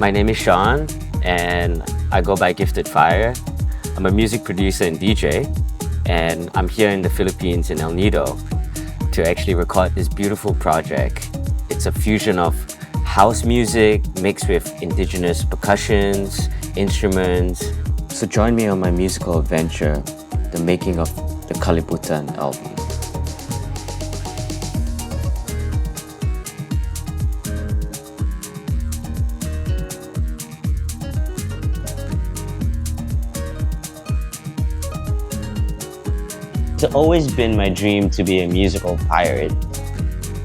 My name is Sean, and I go by Gifted Fire. I'm a music producer and DJ, and I'm here in the Philippines in El Nido to actually record this beautiful project. It's a fusion of house music mixed with indigenous percussions, instruments. So join me on my musical adventure, the making of the Kalibutan album. It's always been my dream to be a musical pirate.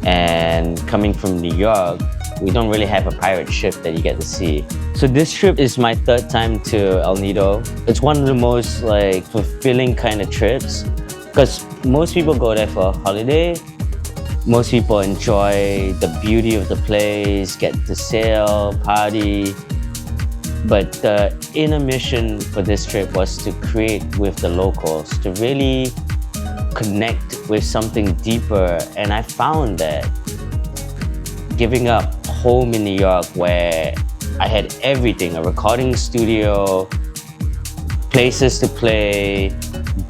And coming from New York, we don't really have a pirate ship that you get to see. So this trip is my third time to El Nido. It's one of the most fulfilling kind of trips because most people go there for a holiday. Most people enjoy the beauty of the place, get to sail, party. But the inner mission for this trip was to create with the locals, to really connect with something deeper. And I found that giving up home in New York where I had everything, a recording studio, places to play,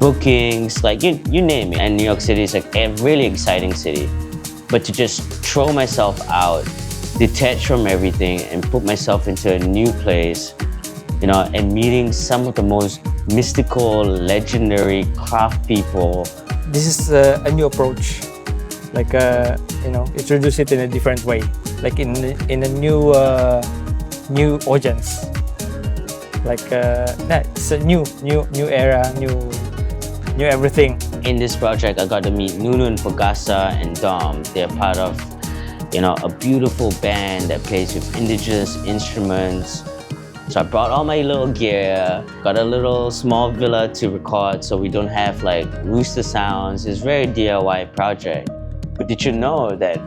bookings, you name it. And New York City is a really exciting city. But to just throw myself out, detach from everything and put myself into a new place, and meeting some of the most mystical, legendary craft people. This is a new approach, introduce it in a different way, in a new audience. It's a new era, new everything. In this project, I got to meet Nunun, Gangsa, and Dom. They're part of, a beautiful band that plays with indigenous instruments. So I brought all my little gear, got a little small villa to record so we don't have rooster sounds. It's a very DIY project. But did you know that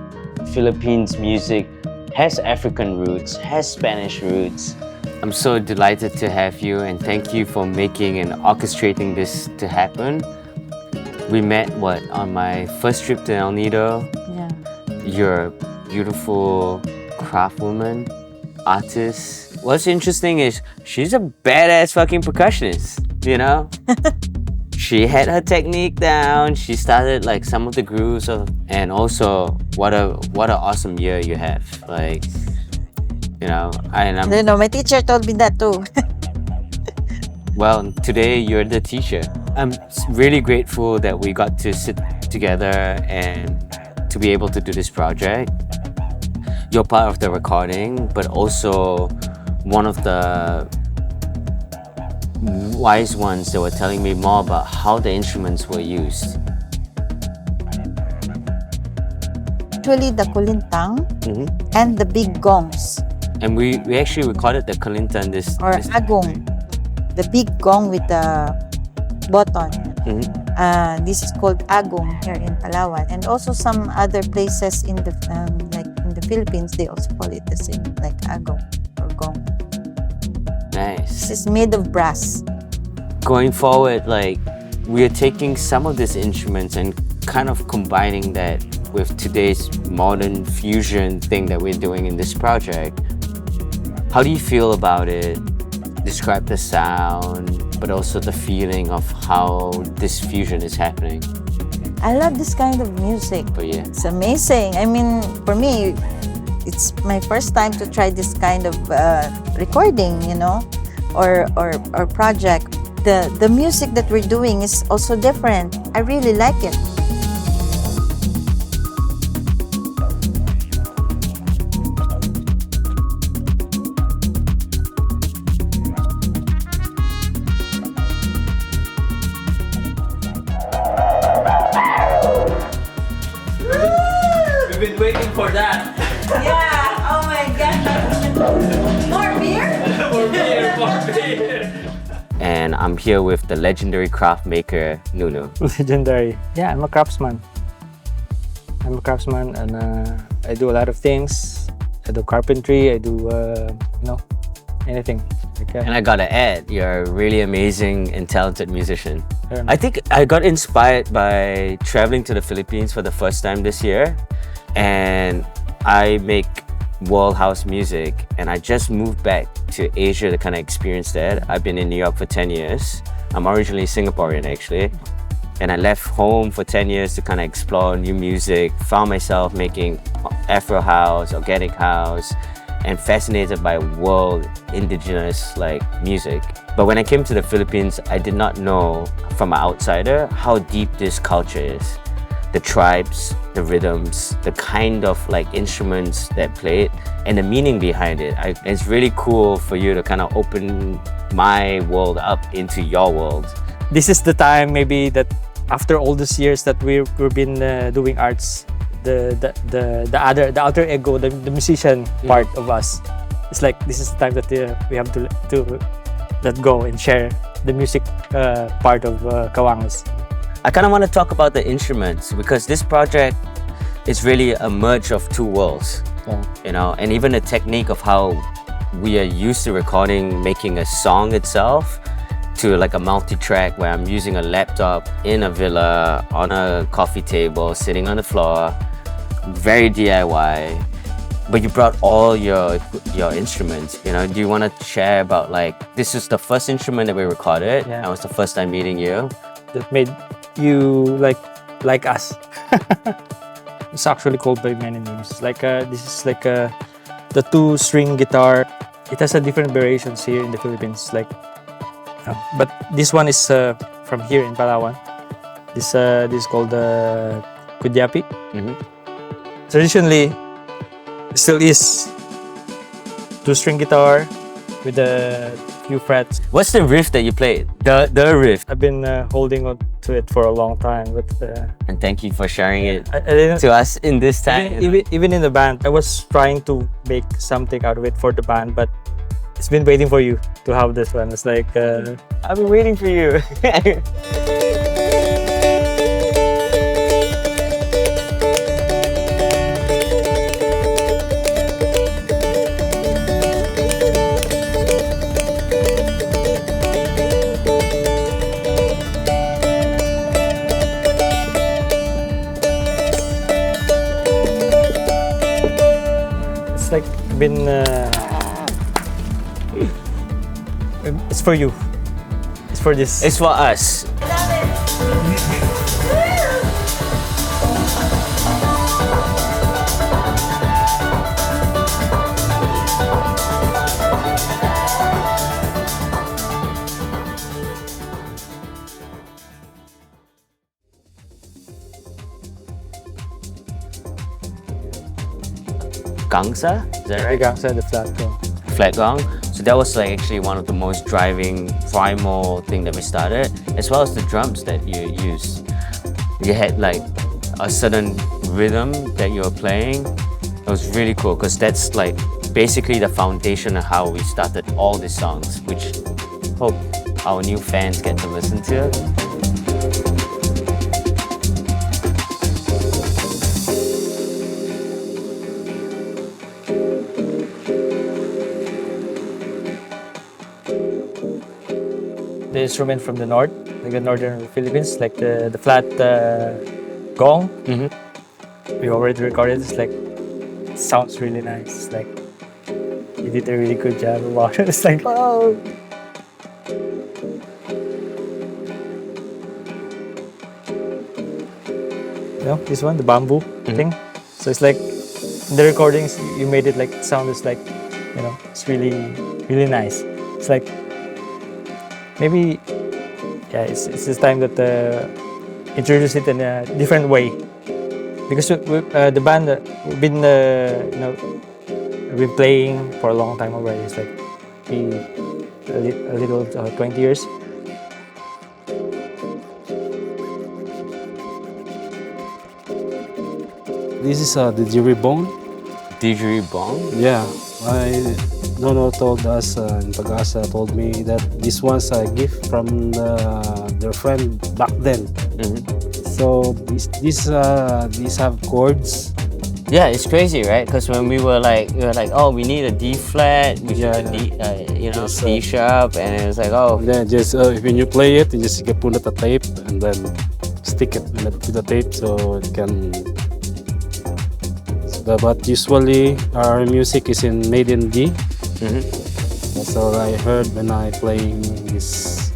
Philippines music has African roots, has Spanish roots? I'm so delighted to have you and thank you for making and orchestrating this to happen. We met, on my first trip to El Nido? Yeah. You're a beautiful craft woman, artist. What's interesting is she's a badass fucking percussionist, She had her technique down. She started some of the grooves and also what a awesome year you have. I don't know, my teacher told me that too. Well, today you're the teacher. I'm really grateful that we got to sit together and to be able to do this project. You're part of the recording, but also one of the wise ones that were telling me more about how the instruments were used. Actually, the Kulintang and the big gongs. And we actually recorded the Kulintang this agong, the big gong with the button. This is called agong here in Palawan, and also some other places in the in the Philippines they also call it the same, agong or gong. Nice. This is made of brass. Going forward, we are taking some of these instruments and kind of combining that with today's modern fusion thing that we're doing in this project. How do you feel about it? Describe the sound, but also the feeling of how this fusion is happening. I love this kind of music. For you? It's amazing. I mean, for me, it's my first time to try this kind of recording, or project. The music that we're doing is also different. I really like it. We've been waiting for that. Yeah, oh my God. More beer? More beer. And I'm here with the legendary craft maker, Nunu. Legendary. Yeah, I'm a craftsman. And I do a lot of things. I do carpentry, I do, anything. And I gotta add, you're a really amazing and talented musician. I think I got inspired by traveling to the Philippines for the first time this year. And I make world house music, and I just moved back to Asia to kind of experience that. I've been in New York for 10 years. I'm originally Singaporean actually, and I left home for 10 years to kind of explore new music, found myself making Afro house, organic house, and fascinated by world indigenous like music. But when I came to the Philippines, I did not know from an outsider how deep this culture is. The tribes, the rhythms, the kind of like instruments that played, and the meaning behind it. It's really cool for you to kind of open my world up into your world. This is the time maybe that after all these years that we've been doing arts, the alter ego, the musician part of us, it's like this is the time that we have to let go and share the music part of Kawangis. I kind of want to talk about the instruments because this project is really a merge of two worlds, you know, and even the technique of how we are used to recording, making a song itself, to like a multi-track where I'm using a laptop in a villa, on a coffee table, sitting on the floor, very DIY. But you brought all your instruments, you know. Do you want to share about like, this is the first instrument that we recorded, Yeah. that was the first time meeting you. That made you like us. It's actually called by many names. Like this is like the 2-string guitar. It has a different variations here in the Philippines. Like, but this one is from here in Palawan. This is called the Kudyapi. Traditionally, it still is 2-string guitar with a few frets. What's the riff that you played? The riff. I've been holding on to it for a long time, but And thank you for sharing it I didn't, to us in this time. even in the band, I was trying to make something out of it for the band, but it's been waiting for you to have this one. It's like I've been waiting for you. it's like been it's for you. It's for this. It's for us. Gangsa? Is that right? Gangsa, the flat tone. Flat gong. So that was like actually one of the most driving primal thing that we started, as well as the drums that you used. You had like a certain rhythm that you were playing. It was really cool because that's like basically the foundation of how we started all these songs, which hope our new fans get to listen to. The instrument from the north, like the northern Philippines, like the flat gong. We already recorded. It's like it sounds really nice. It's like you did a really good job about it. It's like oh. You know, this one, the bamboo thing. So it's like in the recordings, you made it like sound is like, you know, it's really nice. It's like maybe, yeah, it's this time that introduce it in a different way, because the band we've been you know, we've been playing for a long time already. It's like a little 20 years. This is the didgeridoo. Didgeridoo? Yeah, Nono told us, and Pag-asa told me that this was a gift from their friend back then. So these have chords. Yeah, it's crazy, right? Because when we were like, oh, we need a D flat, we should a D, you know, Just, C sharp, and it was like, oh, Then just when you play it, you just put it a tape and then stick it to the tape so it can. So but usually our music is made in D. That's all I heard when I playing this.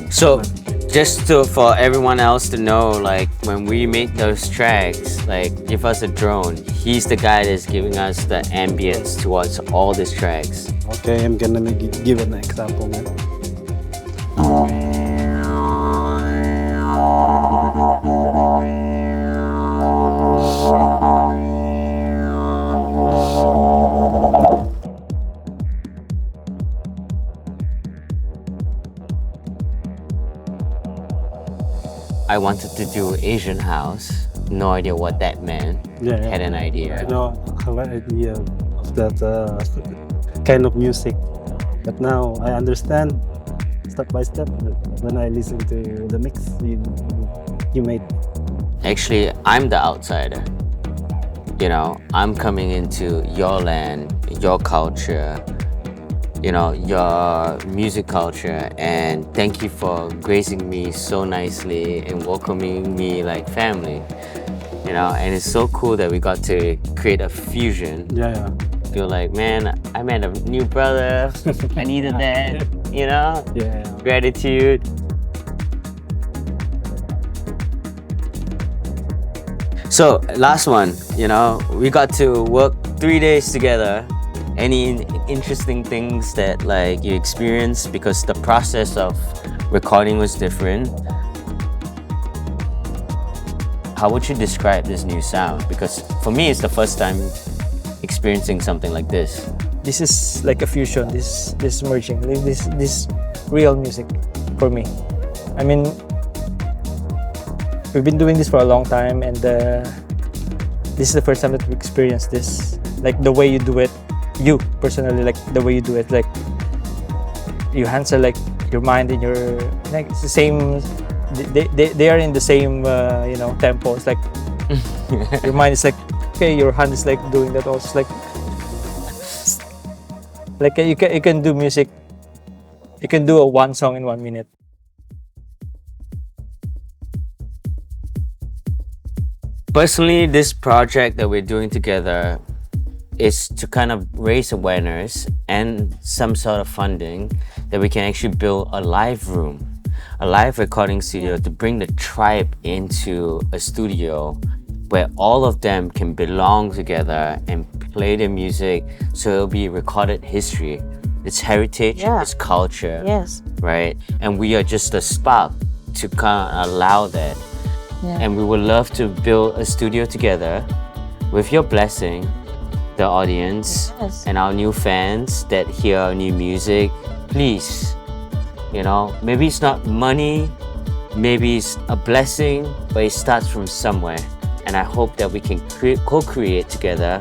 So, just for everyone else to know, like when we make those tracks, like give us a drone. He's the guy that's giving us the ambience towards all these tracks. Okay, I'm gonna give an example, man. I wanted to do Asian house. No idea what that meant. Yeah. Had an idea. I have an idea of that kind of music, but now I understand step by step when I listen to the mix you made. Actually, I'm the outsider. You know, I'm coming into your land, your culture, you know, your music culture, and thank you for gracing me so nicely and welcoming me like family. You know, and it's so cool that we got to create a fusion. Yeah. Feel like, man, I met a new brother. I needed that, you know? Yeah. Gratitude. So, last one, you know, we got to work 3 days together. Any interesting things that like you experienced, because the process of recording was different? How would you describe this new sound? Because for me, it's the first time experiencing something like this. This is like a fusion. This merging. This real music for me. I mean, we've been doing this for a long time, and this is the first time that we experienced this. Like the way you do it, you personally, like the way you do it, like you answer like your mind and your, like it's the same. They are in the same you know, tempo. It's like your mind is like, okay, your hand is like doing that also. It's like you can do music. You can do one song in 1 minute. Personally, this project that we're doing together is to kind of raise awareness and some sort of funding that we can actually build a live room, a live recording studio, to bring the tribe into a studio where all of them can belong together and play their music, so it'll be recorded history. It's heritage, it's culture, right? And we are just a spark to kind of allow that. And we would love to build a studio together with your blessing, the audience, and our new fans that hear our new music. Please, you know, maybe it's not money, maybe it's a blessing, but it starts from somewhere. And I hope that we can co-create together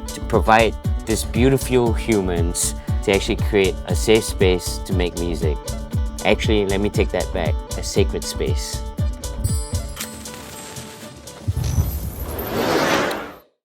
to provide these beautiful humans to actually create a safe space to make music. Actually, let me take that back, a sacred space.